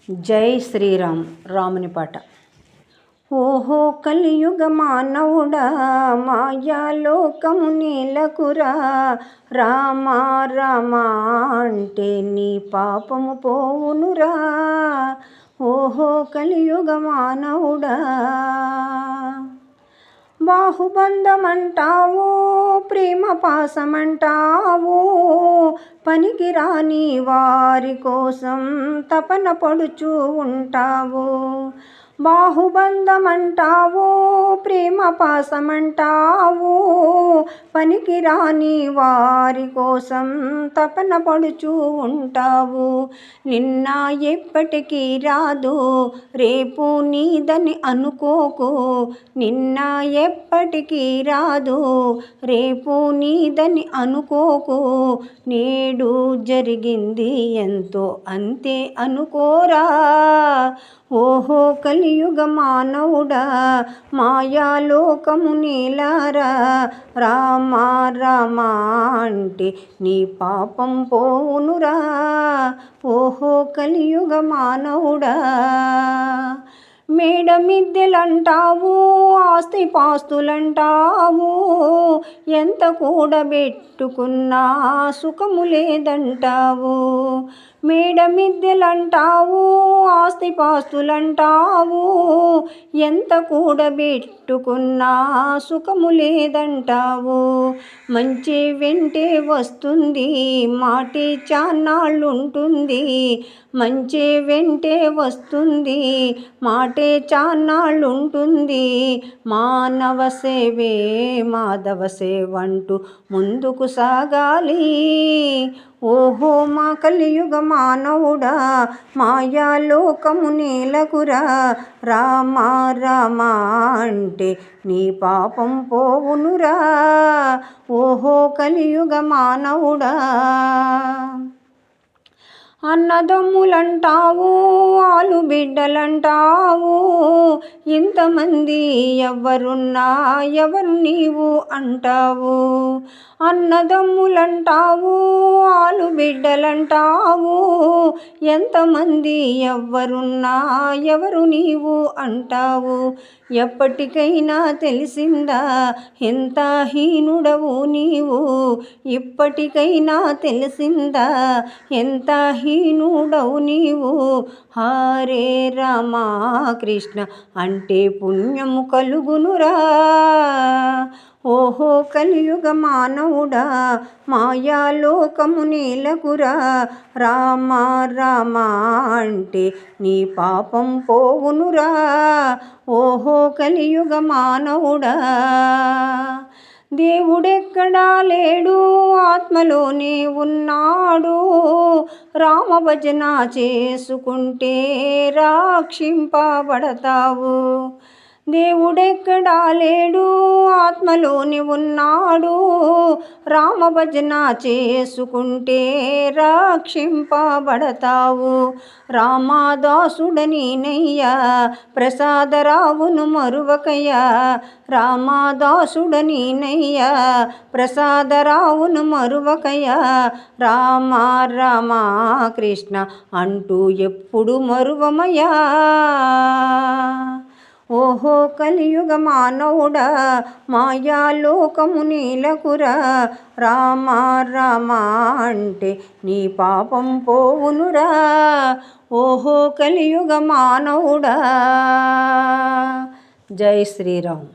జై శ్రీరామ్. రాముని పాట. ఓహో కలియుగ మానవుడా, మాయాలోకము నేలకురా, రామా రామా అంటే నీ పాపము పోవునురా. ఓహో కలియుగ మానవుడా, బాహుబంధమంటావు, ప్రేమ పాసమంటావు, పనికిరాని వారి కోసం తపన పడుచూ ఉంటావు. బాహుబంధమంటావు, ప్రేమ పాసమంటావు, పనికిరాని వారి కోసం తపన పడుచూ ఉంటావు. నిన్న ఎప్పటికీ రాదు, రేపు నీదని అనుకోకు. నిన్న ఎప్పటికీ రాదు, రేపు నీదని అనుకోకు. నేడు జరిగింది ఎంతో అంతే అనుకోరా. ఓహో కలియుగ మానవుడా, మాయాలోకము నేలారా, రామా రామా అంటే నీ పాపం పోవునురా. ఓహో కలియుగ మానవుడా, మేడ మిద్దెలంటావు, ఆస్తి పాస్తులంటావు, ఎంత కూడబెట్టుకున్నా సుఖము లేదంటావు. మేడ మిద్దెలంటావు, ఆస్తి పాస్తులంటావు, ఎంత కూడబెట్టుకున్నా సుఖము లేదంటావు. మంచి వెంటే వస్తుంది, మాటే చాన్నాళ్ళుంటుంది. మంచి వెంటే వస్తుంది, మాటే చాన్నాళ్ళుంటుంది. మానవ సేవే మాధవ సేవంటూ ముందుకు సాగాలి. ఓహో మా కలియుగ మానవుడా, మాయాలోకము నేలకురా, రామా రామా అంటే నీ పాపం పోవునురా. ఓహో కలియుగ మానవుడా, అన్నదమ్ములంటావు, ఆలు బిడ్డలంటావు, ఇంతమంది ఎవరున్నా ఎవరు నీవు అంటావు. అన్నదమ్ములంటావు, ఆలు బిడ్డలంటావు, ఎంతమంది ఎవరున్నా ఎవరు నీవు అంటావు. ఎప్పటికైనా తెలిసిందా ఎంత హీనుడవు నీవు, ఇప్పటికైనా తెలిసిందా ఎంత హీనుడవు నీవు. హరే రామా కృష్ణ అంటే పుణ్యము కలుగునురా. ఓహో కలియుగ మానవుడా, మాయాలోకము నేలకురా, రామా రామా అంటే నీ పాపం పోవునురా. ఓహో కలియుగ మానవుడా, దేవుడెక్కడా లేడు, ఆత్మలోనే ఉన్నాడు, రామభజన చేసుకుంటే రక్షింపబడతావు. దేవుడెక్కడా లేడు, ఆత్మలోని ఉన్నాడు, రామభజన చేసుకుంటే రక్షింపబడతావు. రామదాసుడనీనయ్యా, ప్రసాదరావును మరువకయ్యా. రామదాసుడనీనయ్యా, ప్రసాదరావును మరువకయ్యా. రామా రామా కృష్ణ అంటూ ఎప్పుడు మరువమయ్యా. ఓహో కలియుగ మానవుడా, మాయాలోకము నేలకురా, రామా రామా అంటే నీ పాపం పోవునురా. ఓహో కలియుగ మానవుడా. జై శ్రీరామ్.